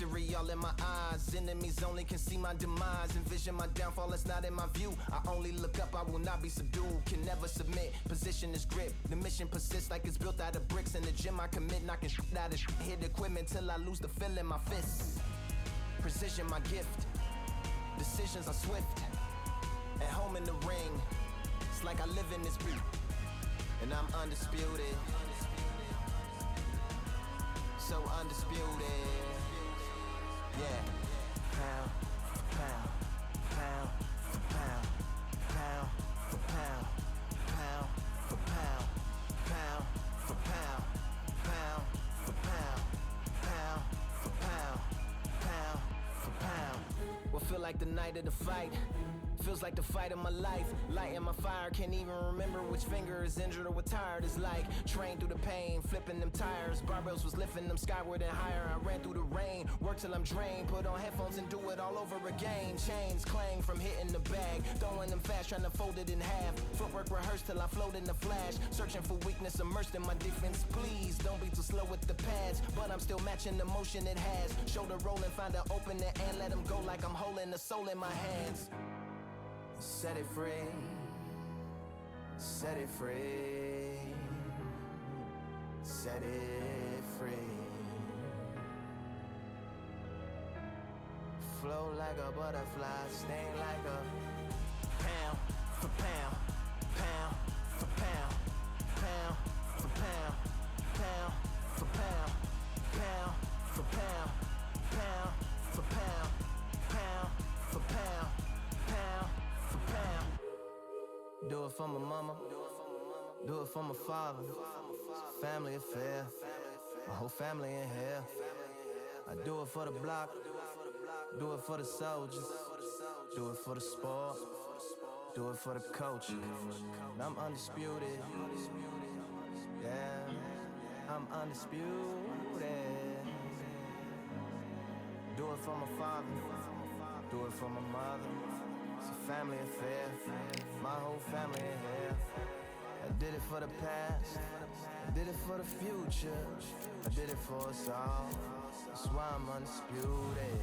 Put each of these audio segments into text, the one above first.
victory all in my eyes. Enemies only can see my demise. Envision my downfall, it's not in my view. I only look up, I will not be subdued. Can never submit, position is grip. The mission persists like it's built out of bricks. In the gym I commit, knocking shit out of shit. Hit equipment till I lose the feel in my fists. Precision my gift. Decisions are swift. At home in the ring, it's like I live in this beat. And I'm undisputed. So undisputed. Yeah. Pound for pound, pound for pound, pound for pound, pound for pound, pound for pound, pound for pound, pound for pound, pound for pound. What feel like the night of the fight? Feels like the fight of my life. Lighting my fire, can't even remember which finger is injured or what tired is like. Trained through the pain, flipping them tires. Barbells was lifting them skyward and higher. I ran through the rain, work till I'm drained. Put on headphones and do it all over again. Chains clang from hitting the bag. Throwing them fast, trying to fold it in half. Footwork rehearsed till I float in the flash. Searching for weakness, immersed in my defense. Please, don't be too slow with the pads. But I'm still matching the motion it has. Shoulder rolling, find an opening and let them go like I'm holding the soul in my hands. Set it free, set it free, set it free. Flow like a butterfly, sting like a pound for pound, pound for pound, pound for pound, pound for pound, pound for pound, pound for pound, pound for pound, pound. Do it for my mama, do it for my father. It's a family affair, my whole family in here. I do it for the block, do it for the soldiers, do it for the sport, do it for the culture. And I'm undisputed, yeah, I'm undisputed. Do it for my father, do it for my mother. It's a family affair, my whole family in here. I did it for the past, I did it for the future, I did it for us all. That's why I'm undisputed.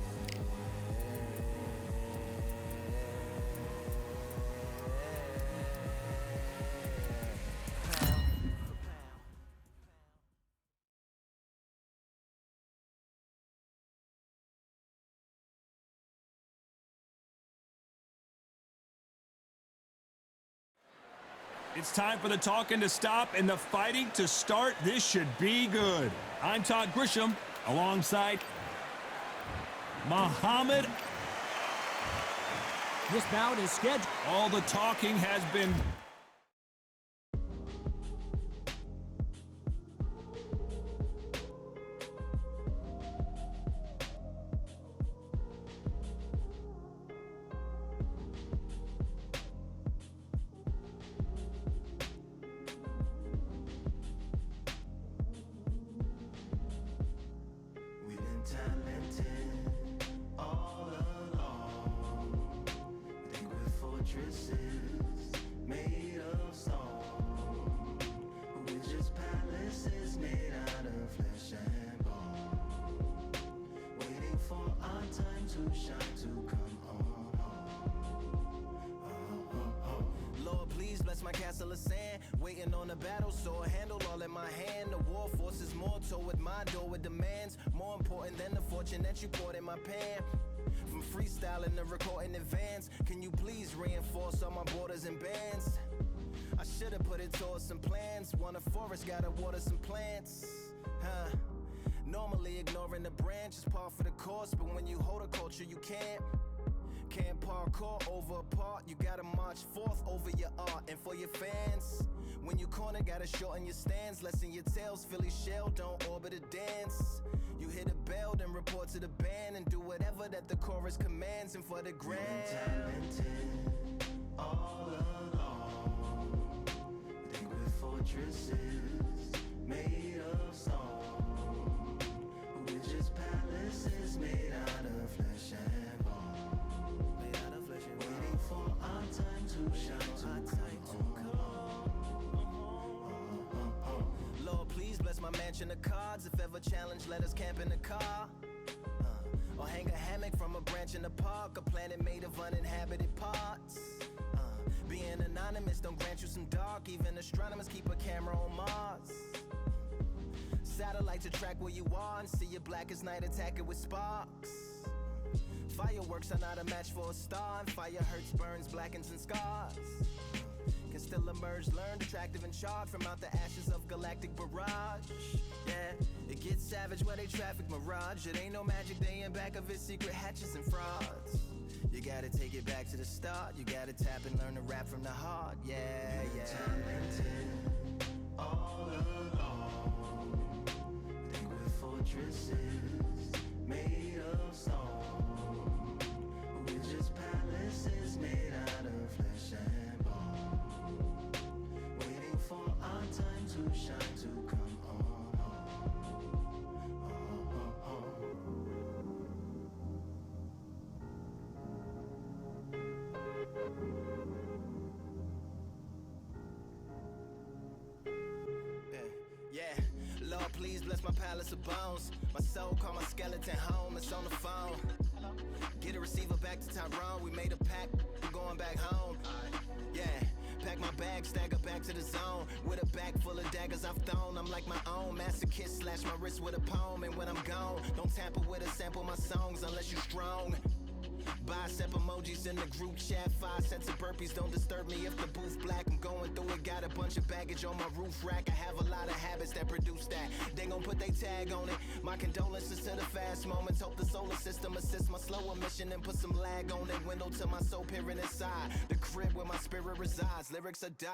It's time for the talking to stop and the fighting to start. This should be good. I'm Todd Grisham alongside Muhammad. This bout is scheduled. All the talking has been... Made of stone, we're just palaces made out of flesh and bone, waiting for our time to shine, to come on home. Lord, please bless my castle of sand, waiting on a battle sword, handle all in my hand. The war force is mortal with my door with demands, more important than the fortune that you poured in my pan. From freestyling to recording advance, can you please reinforce all my borders and bands? I should've put it towards some plans. Want a forest, gotta water some plants. Normally ignoring the branch is par for the course, but when you hold a culture you can't parkour over a part. You gotta march forth over your art and for your fans. When you corner, gotta shorten your stance. Lessen your tails, Philly shell, don't orbit a dance. You hit a bell, then report to the band and do whatever that the chorus commands. And for the grand, talented all along. Think we're fortresses made of stone. We're just palaces made out of flesh and bone. Made out of flesh and bone. Waiting for our time to shine, to come Lord, please bless my mansion of cards. If ever challenged, let us camp in the car. in the park, a planet made of uninhabited parts. Being anonymous don't grant you some dark. Even astronomers keep a camera on Mars. Satellites track where you are and see your black as night, attack it with sparks. Fireworks are not a match for a star, and fire hurts, burns, blackens, and scars. Can still emerge, learned, attractive, and charred from out the ashes of galactic barrage. Yeah, it gets savage where they traffic mirage. It ain't no magic day in back of its secret hatches and frauds. You gotta take it back to the start. You gotta tap and learn to rap from the heart. Yeah, yeah. Talented all along. Think we're fortresses made of stone. We're just palaces made out of flesh and bone. Waiting for our time to shine, to come on. Yeah, Lord, please bless my palace of bones. My soul call my skeleton home. It's on the phone. Get a receiver back to Tyrone. We made a pact, we're going back home. Yeah, pack my bag, stagger back to the zone. With a bag full of daggers I've thrown. I'm like my own masochist, slash my wrist with a poem. And when I'm gone, don't tamper with or sample my songs unless you're strong. Bicep emojis in the group chat. 5 sets of burpees, don't disturb me if the booth black. I'm going through it, got a bunch of baggage on my roof rack. I have a lot of habits that produce that. They gon' put they tag on it. My condolences to the fast moments. Hope the solar system assists my slow emission and put some lag on it. Window to my soul peering inside the crib where my spirit resides. Lyrics are die.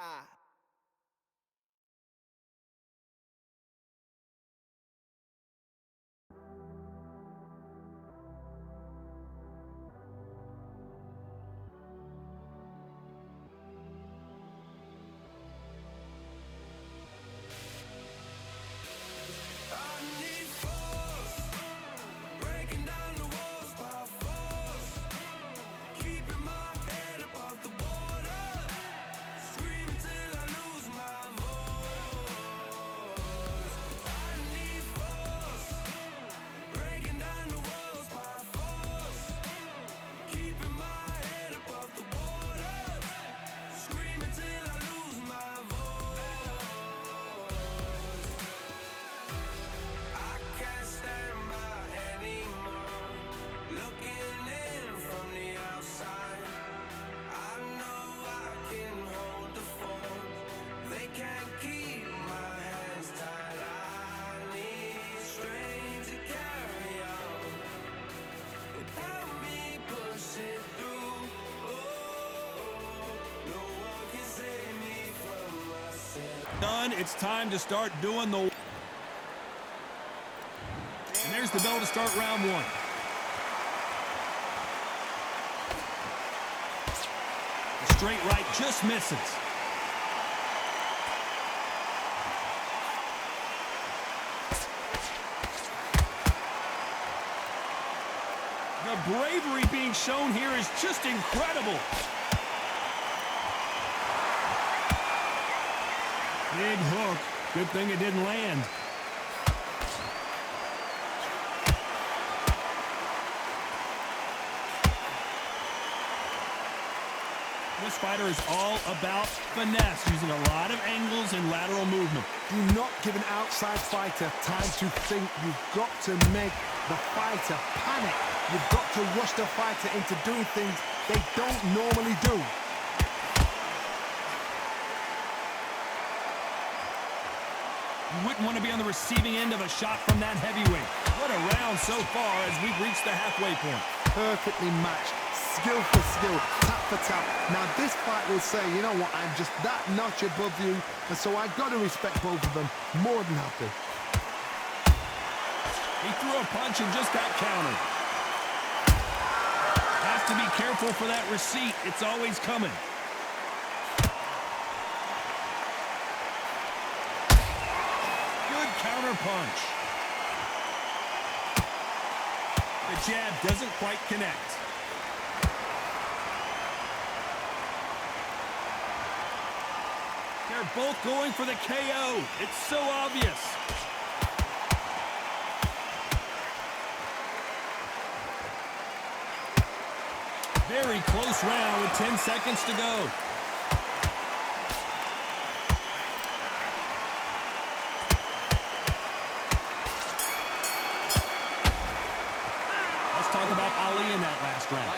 Done. It's time to start doing the... And there's the bell to start round one. The straight right just misses. The bravery being shown here is just incredible. Big hook. Good thing it didn't land. This fighter is all about finesse, using a lot of angles and lateral movement. Do not give an outside fighter time to think. You've got to make the fighter panic. You've got to rush the fighter into doing things they don't normally do. You wouldn't want to be on the receiving end of a shot from that heavyweight. What a round so far as we've reached the halfway point. Perfectly matched, skill for skill, tap for tap. Now this fight will say, you know what, I'm just that notch above you, and so I've got to respect both of them. More than happy. He threw a punch and just got countered. Have to be careful for that receipt. It's always coming. Counter punch. The jab doesn't quite connect. They're both going for the KO. It's so obvious. Very close round with 10 seconds to go. Let's talk about Ali in that last round.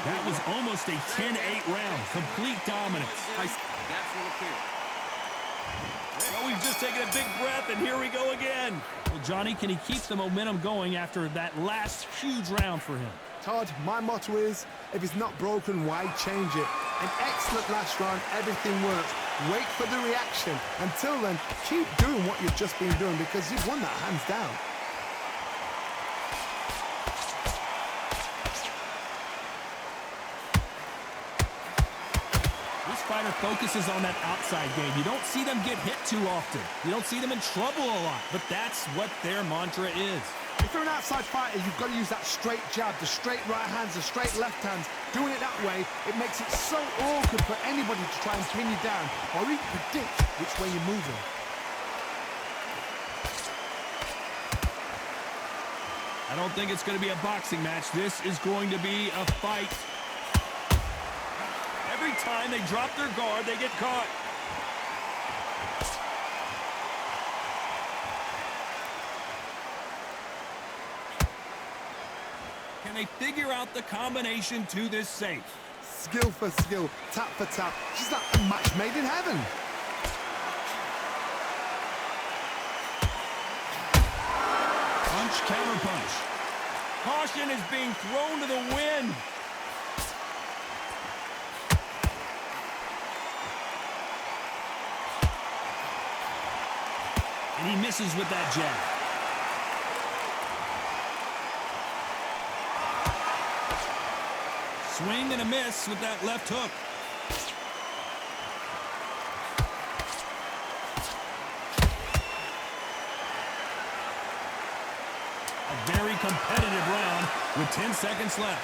That was almost a 10-8 round. Complete dominance. Well, we've just taken a big breath, and here we go again. Well, Johnny, can he keep the momentum going after that last huge round for him? Todd, my motto is, if it's not broken, why change it? An excellent last round, everything works. Wait for the reaction. Until then, keep doing what you've just been doing because you've won that hands down. This fighter focuses on that outside game. You don't see them get hit too often. You don't see them in trouble a lot, but that's what their mantra is. If you're an outside fighter, you've got to use that straight jab, the straight right hands, the straight left hands. Doing it that way, it makes it so awkward for anybody to try and pin you down or even predict which way you're moving. I don't think it's going to be a boxing match. This is going to be a fight. Every time they drop their guard, they get caught. Can they figure out the combination to this safe? Skill for skill, tap for tap. Just like a match made in heaven. Punch, counter punch. Caution is being thrown to the wind. And he misses with that jab. Swing and a miss with that left hook. A very competitive round with 10 seconds left.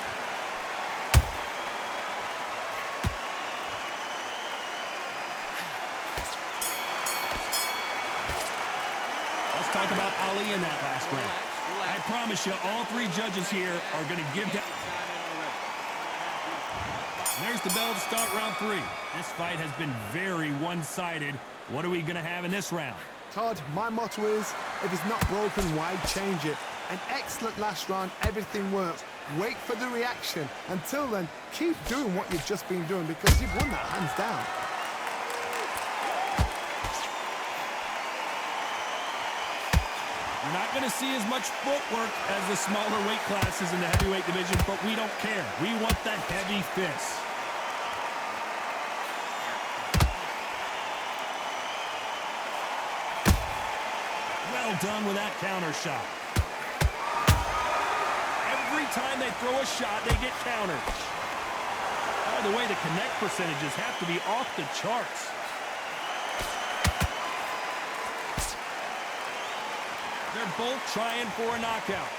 Let's talk about Ali in that last round. I promise you, all three judges here are going to give that. There's the bell to start round 3. This fight has been very one-sided. What are we going to have in this round? Todd, my motto is, if it's not broken, why change it? An excellent last round, everything works. Wait for the reaction. Until then, keep doing what you've just been doing because you've won that hands down. You're not going to see as much footwork as the smaller weight classes in the heavyweight division, but we don't care. We want the heavy fists. Well done with that counter shot. Every time they throw a shot, they get countered. By the way, the connect percentages have to be off the charts. They're both trying for a knockout.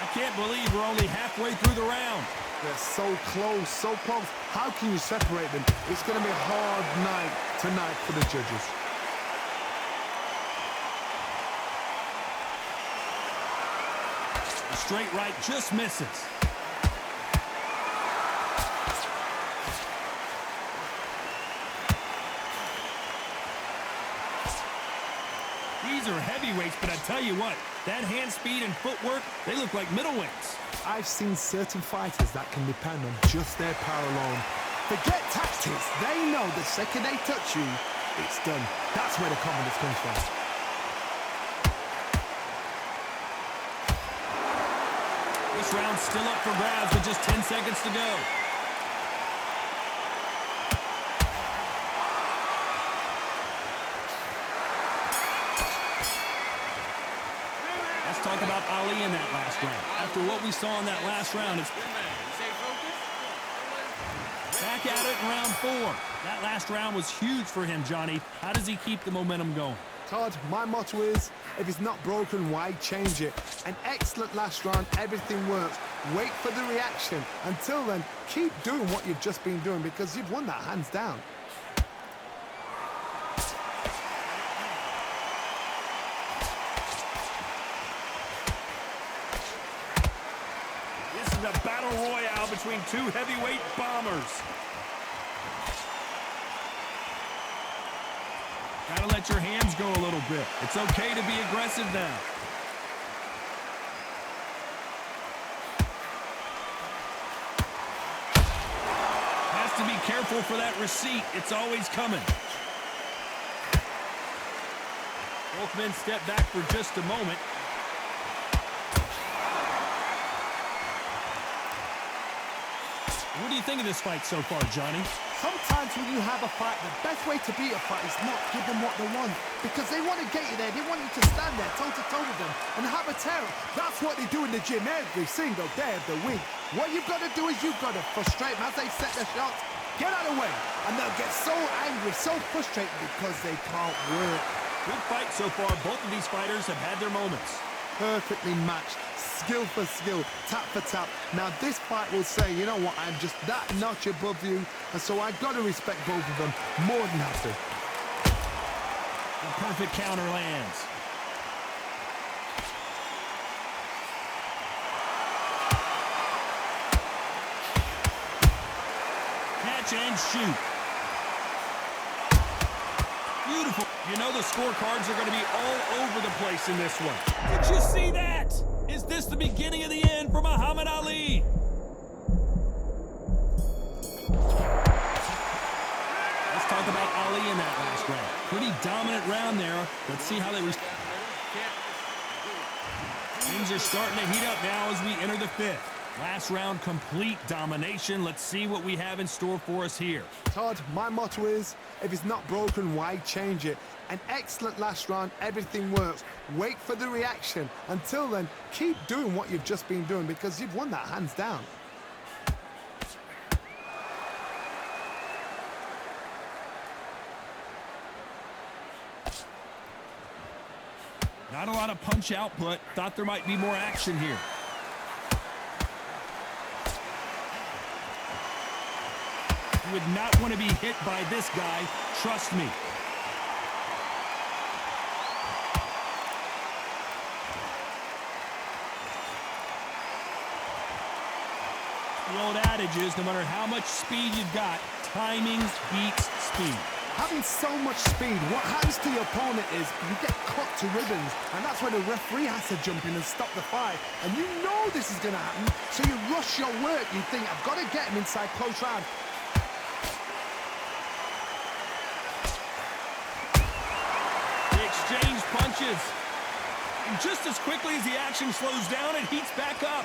I can't believe we're only halfway through the round. They're so close, so close. How can you separate them? It's going to be a hard night tonight for the judges. The straight right just misses. These are heavyweights, but I tell you what, that hand speed and footwork, they look like middleweights. I've seen certain fighters that can depend on just their power alone. Forget tactics. They know the second they touch you, it's done. That's where the confidence comes from. This round's still up for grabs with just 10 seconds to go. Let's talk about Ali in that last round. After what we saw in that last round, it's back at it in round 4. That last round was huge for him, Johnny. How does he keep the momentum going? Todd, my motto is, if it's not broken, why change it? An excellent last round, everything works. Wait for the reaction. Until then, keep doing what you've just been doing because you've won that hands down. battle royale between two heavyweight bombers. Gotta let your hands go a little bit. It's okay to be aggressive now. Has to be careful for that receipt. It's always coming. Both men step back for just a moment. What do you think of this fight so far, Johnny? Sometimes when you have a fight, the best way to beat a fight is not give them what they want. Because they want to get you there. They want you to stand there toe-to-toe with them and have a tear. That's what they do in the gym every single day of the week. What you've got to do is you've got to frustrate them as they set their shots. Get out of the way. And they'll get so angry, so frustrated because they can't work. Good fight so far. Both of these fighters have had their moments. Perfectly matched, skill for skill, tap for tap. Now this fight will say, you know what, I'm just that notch above you, and so I've got to respect both of them more than have to. The perfect counter lands. Catch and shoot. Beautiful. You know the scorecards are going to be all over the place in this one. Did you see that? Is this the beginning of the end for Muhammad Ali? Let's talk about Ali in that last round. Pretty dominant round there. Let's see how they respond. Things are starting to heat up now as we enter the fifth. Last round, complete domination. Let's see what we have in store for us here. Todd, my motto is, if it's not broken, why change it? An excellent last round, everything works. Wait for the reaction. Until then, keep doing what you've just been doing because you've won that hands down. Not a lot of punch output. Thought there might be more action here. You would not want to be hit by this guy. Trust me. The old adage is no matter how much speed you've got, timing beats speed. Having so much speed, what happens to your opponent is you get cut to ribbons, and that's where the referee has to jump in and stop the fight. And you know this is going to happen, so you rush your work. You think, I've got to get him inside close round. They exchange punches. And just as quickly as the action slows down, it heats back up.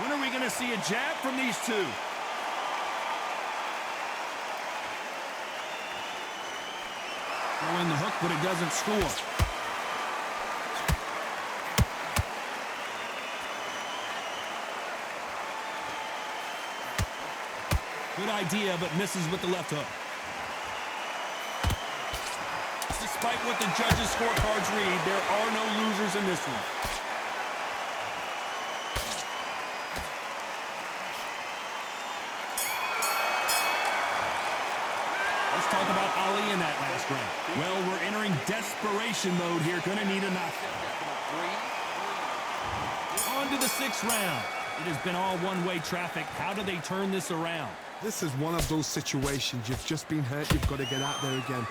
When are we going to see a jab from these two? Throw in the hook, but it doesn't score. Good idea, but misses with the left hook. Despite what the judges' scorecards read, there are no losers in this one. Let's talk about Ali in that last round. Well, we're entering desperation mode here. Gonna need a knock. On to the sixth round. It has been all one-way traffic. How do they turn this around? This is one of those situations. You've just been hurt. You've got to get out there again.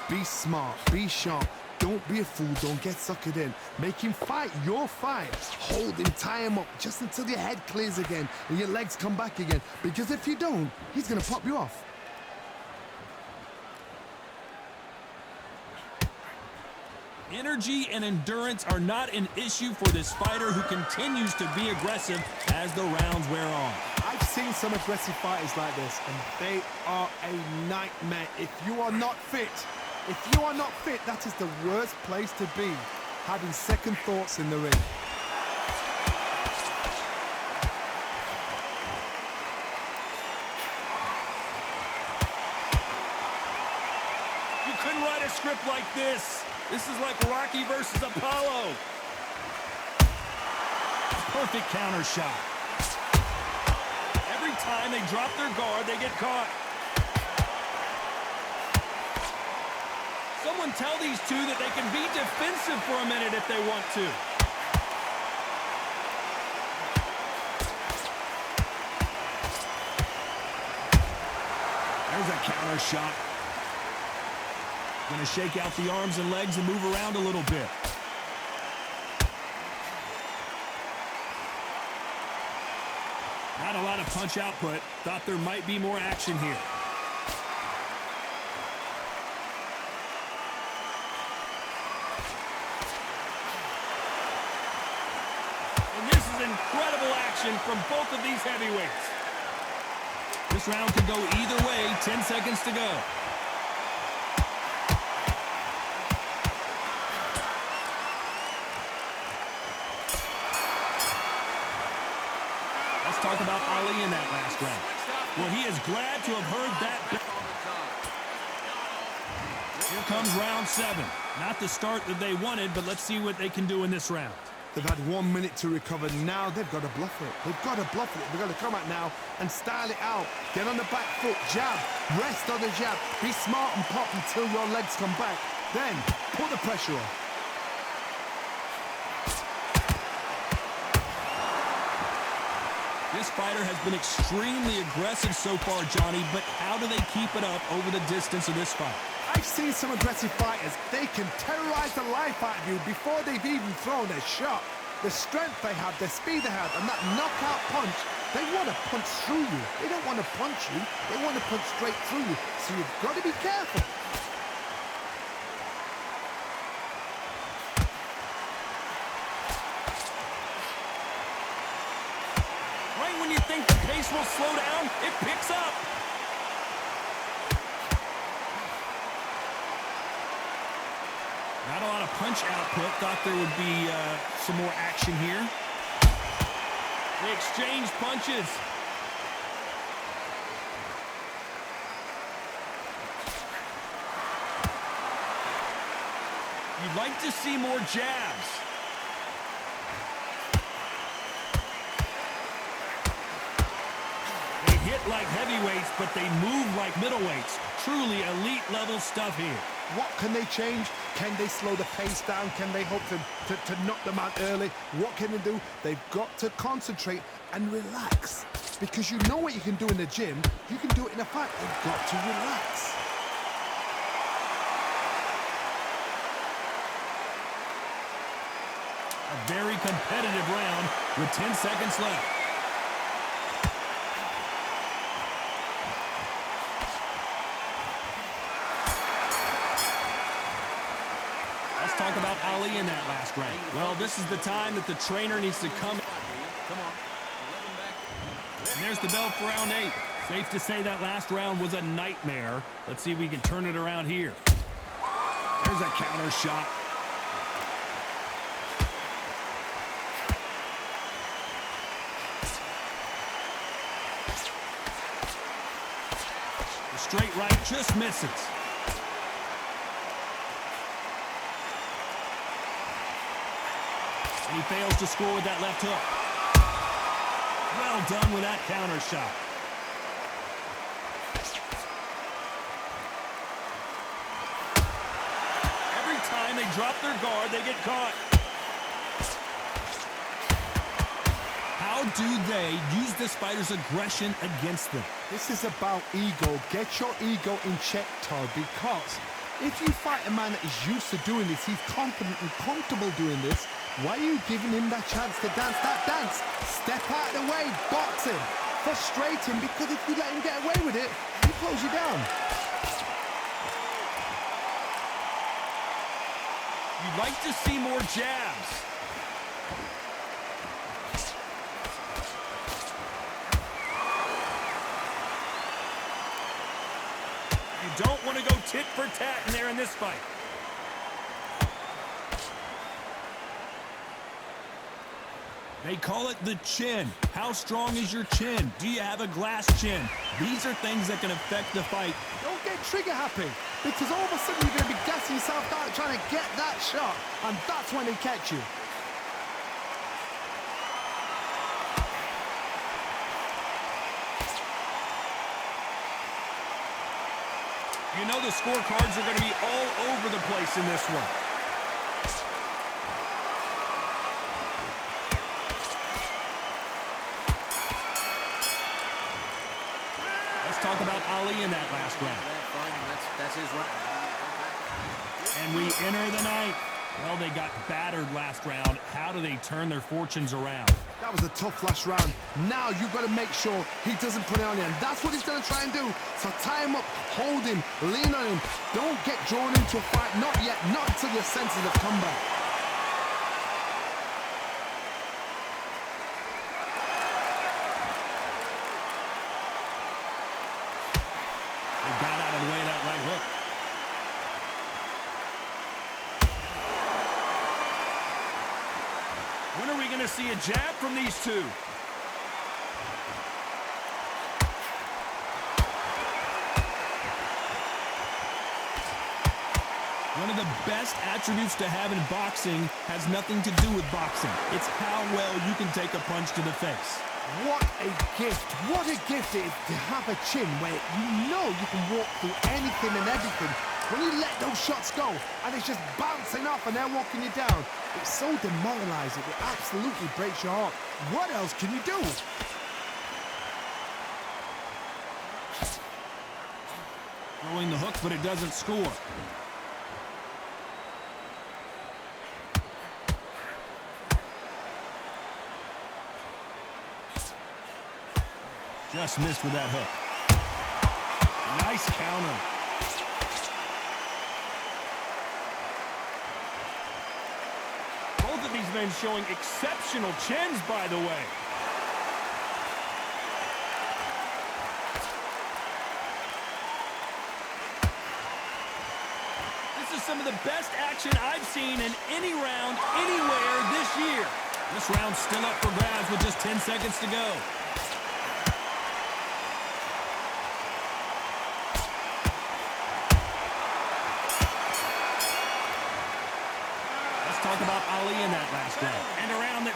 Be smart. Be sharp. Don't be a fool. Don't get suckered in. Make him fight your fight. Hold him. Tie him up just until your head clears again and your legs come back again. Because if you don't, he's going to pop you off. Energy and endurance are not an issue for this fighter who continues to be aggressive as the rounds wear on. I've seen some aggressive fighters like this, and they are a nightmare. If you are not fit, that is the worst place to be, having second thoughts in the ring. You couldn't write a script like this. This is like Rocky versus Apollo. Perfect counter shot. Every time they drop their guard, they get caught. Someone tell these two that they can be defensive for a minute if they want to. There's a counter shot. Going to shake out the arms and legs and move around a little bit. Not a lot of punch output. Thought there might be more action here. And this is incredible action from both of these heavyweights. This round could go either way. 10 seconds to go. Let's talk about Ali in that last round. Well, he is glad to have heard that. Here comes round 7. Not the start that they wanted, but let's see what they can do in this round. They've had 1 minute to recover. Now they've got to bluff it. They've got to bluff it. They've got to come out now and style it out. Get on the back foot, jab, rest on the jab. Be smart and pop until your legs come back. Then put the pressure on. This fighter has been extremely aggressive so far, Johnny, but how do they keep it up over the distance of this fight? I've seen some aggressive fighters. They can terrorize the life out of you before they've even thrown a shot. The strength they have, the speed they have, and that knockout punch, they want to punch through you. They don't want to punch you. They want to punch straight through you. So you've got to be careful. Right when you think the pace will slow down, it picks up. Not a lot of punch output. Thought there would be some more action here. They exchange punches. You'd like to see more jabs. They hit like heavyweights, but they move like middleweights. Truly elite level stuff here. What can they change? Can they slow the pace down? Can they hope to knock them out early? What can they do? They've got to concentrate and relax. Because you know what you can do in the gym, you can do it in a fight. You've got to relax. A very competitive round with 10 seconds left. Talk about Ali in that last round. Well, this is the time that the trainer needs to come. And there's the bell for round 8. Safe to say that last round was a nightmare. Let's see if we can turn it around here. There's a counter shot. The straight right just misses. And he fails to score with that left hook. Well done with that counter shot. Every time they drop their guard, they get caught. How do they use this fighter's aggression against them? This is about ego. Get your ego in check, Todd, because if you fight a man that is used to doing this, he's confident and comfortable doing this, why are you giving him that chance to dance that dance? Step out of the way, box him, frustrate him, because if you let him get away with it, he close you down. You'd like to see more jabs. You don't want to go tit for tat in there in this fight. They call it the chin. How strong is your chin? Do you have a glass chin? These are things that can affect the fight. Don't get trigger happy, because all of a sudden you're going to be gassing yourself out trying to get that shot, and that's when they catch you. You know the scorecards are going to be all over the place in this one. Let's talk about Ali in that last round. That's his round. And we enter the night. Well, they got battered last round. How do they turn their fortunes around? That was a tough last round. Now you've got to make sure he doesn't put it on you, and that's what he's going to try and do. So tie him up, hold him, lean on him. Don't get drawn into a fight. Not yet. Not until your senses have come back. They got out of the way of that right hook. When are we going to see a jab from these two? One of the best attributes to have in boxing has nothing to do with boxing. It's how well you can take a punch to the face. What a gift. What a gift it is to have a chin where you know you can walk through anything and everything. When you let those shots go and it's just bouncing off and they're walking you down, it's so demoralizing. It absolutely breaks your heart. What else can you do? Throwing the hook, but it doesn't score. Just missed with that hook. Nice counter. Both of these men showing exceptional chins, by the way. This is some of the best action I've seen in any round, anywhere this year. This round's still up for grabs with just 10 seconds to go. Talk about Ali in that last round. And around the...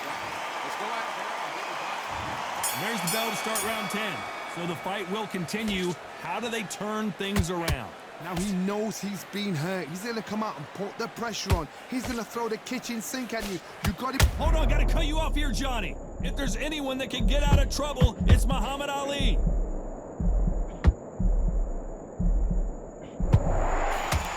There's the bell to start round 10. So the fight will continue. How do they turn things around? Now he knows he's been hurt. He's going to come out and put the pressure on. He's going to throw the kitchen sink at you. You got to... Hold on, got to cut you off here, Johnny. If there's anyone that can get out of trouble, it's Muhammad Ali.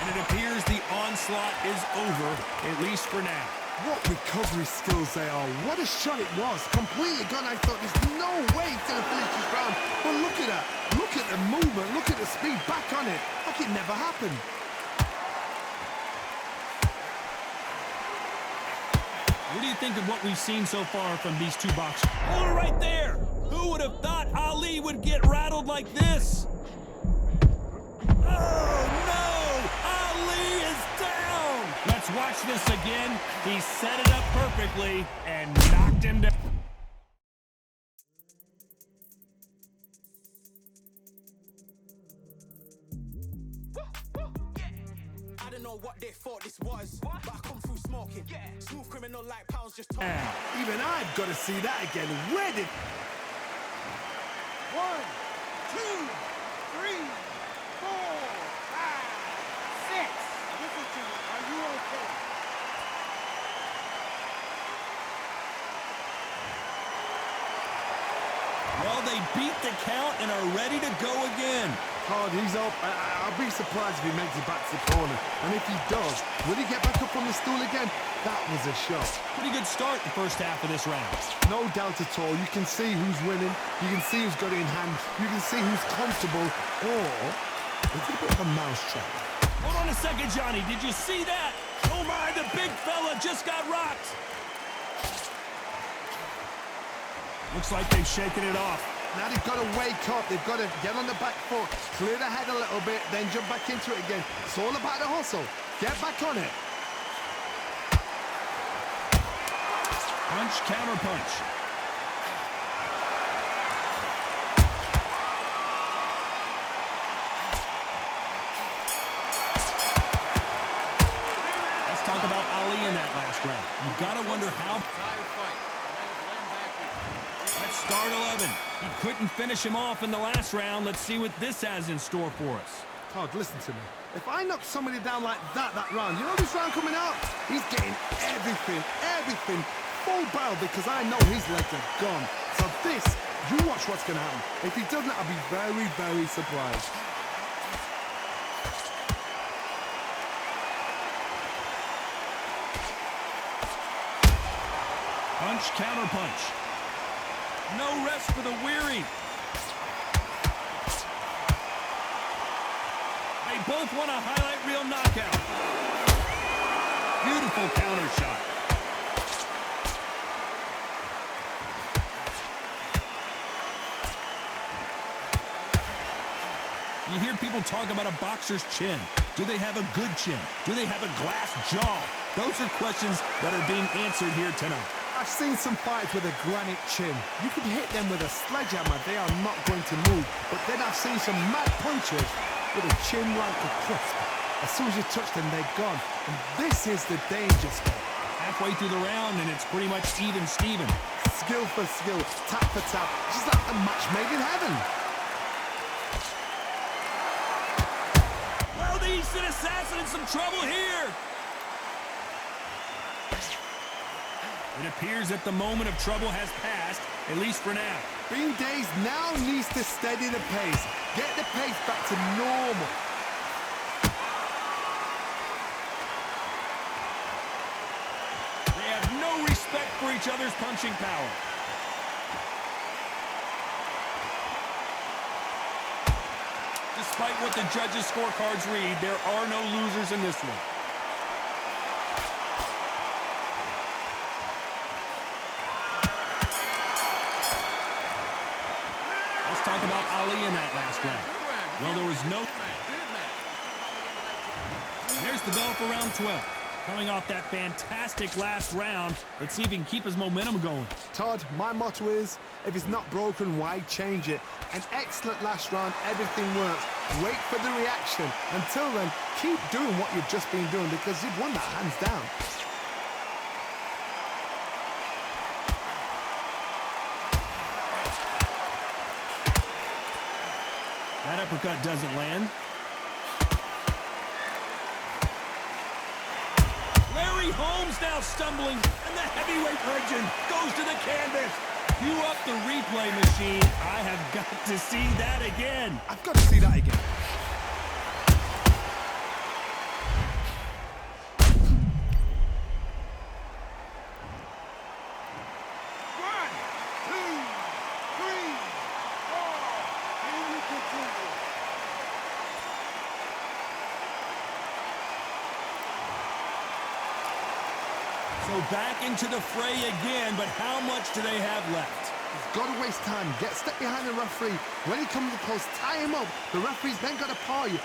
And it appears the onslaught is over, at least for now. What recovery skills they are. What a shot it was. Completely gone. I thought there's no way he's going to finish this round. But look at that. Look at the movement. Look at the speed. Back on it. Like it never happened. What do you think of what we've seen so far from these two boxers? Hold it right there. Who would have thought Ali would get rattled like this? Oh, no! Ali is down! Let's watch this again. He set it up perfectly and knocked him down. I don't know what they thought this was, but I come through smoking. Smooth criminal like pounds just talk. Even I've got to see that again. Where did... 1, 2, 3, 4, 5, 6. Listen to me. Are you okay? Well, they beat the count and are ready to go again. Hard, he's up. I'll be surprised if he makes it back to the corner. And if he does, will he get back up on the stool again? That was a shot. Pretty good start the first half of this round. No doubt at all. You can see who's winning. You can see who's got it in hand. You can see who's comfortable. Or it's a bit of a mousetrap. Hold on a second, Johnny. Did you see that? Oh, my, the big fella just got rocked. Looks like they've shaken it off. Now they've got to wake up. They've got to get on the back foot, clear the head a little bit, then jump back into it again. It's all about the hustle. Get back on it. Punch, counter punch. Let's talk about Ali in that last round. You've got to wonder how... Let's start 11. He couldn't finish him off in the last round. Let's see what this has in store for us. Todd, listen to me. If I knock somebody down like that round, you know this round coming out? He's getting everything, full barrel because I know his legs are gone. So this, you watch what's going to happen. If he doesn't, I'll be very, very surprised. Punch, counter punch. No rest for the weary. They both want a highlight reel knockout. Beautiful counter shot. You hear people talk about a boxer's chin. Do they have a good chin? Do they have a glass jaw? Those are questions that are being answered here tonight. I've seen some fights with a granite chin. You can hit them with a sledgehammer, they are not going to move. But then I've seen some mad punchers with a chin like a crisp. As soon as you touch them, they're gone. And this is the danger spot. Halfway through the round, and it's pretty much even Steven. Skill for skill, tap for tap. Just like a match made in heaven. Well, the Eastern Assassin in some trouble here. It appears that the moment of trouble has passed, at least for now. Bean Days now needs to steady the pace. Get the pace back to normal. They have no respect for each other's punching power. Despite what the judges' scorecards read, there are no losers in this one. Talk about Ali in that last round. Well, there was no... There's the bell for round 12. Coming off that fantastic last round, let's see if he can keep his momentum going. Todd, my motto is, if it's not broken, why change it? An excellent last round, everything works. Wait for the reaction. Until then, keep doing what you've just been doing because you've won that hands down. That uppercut doesn't land. Larry Holmes now stumbling, and the heavyweight legend goes to the canvas. Cue up the replay machine. I have got to see that again. I've got to see that again. So back into the fray again, but how much do they have left? You've got to waste time. Get step behind the referee. When he comes close, tie him up. The referee's then got to paw you.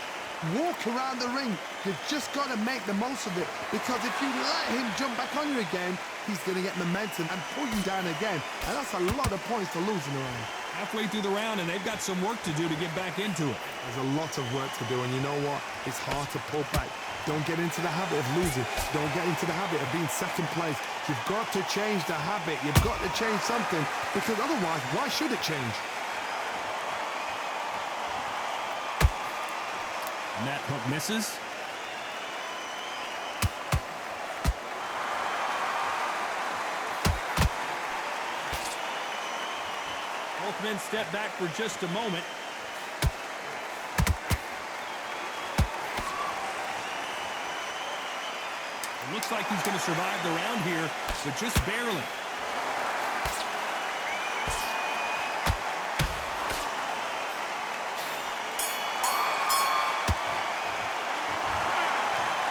Walk around the ring. You've just got to make the most of it. Because if you let him jump back on you again, he's going to get momentum and pull you down again. And that's a lot of points to lose in the round. Halfway through the round, and they've got some work to do to get back into it. There's a lot of work to do, and you know what? It's hard to pull back. Don't get into the habit of losing. Don't get into the habit of being second place. You've got to change the habit. You've got to change something, because otherwise, why should it change? And that hook misses. Both men step back for just a moment. It looks like he's going to survive the round here, but just barely.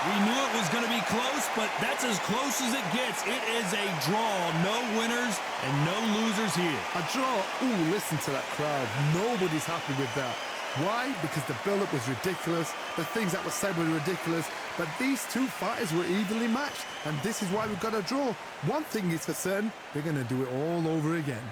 We knew it was going to be close, but that's as close as it gets. It is a draw. No winners and no losers here. A draw. Ooh, listen to that crowd. Nobody's happy with that. Why? Because the build-up was ridiculous. The things that were said were ridiculous. But these two fighters were evenly matched. And this is why we've got a draw. One thing is for certain, they're going to do it all over again.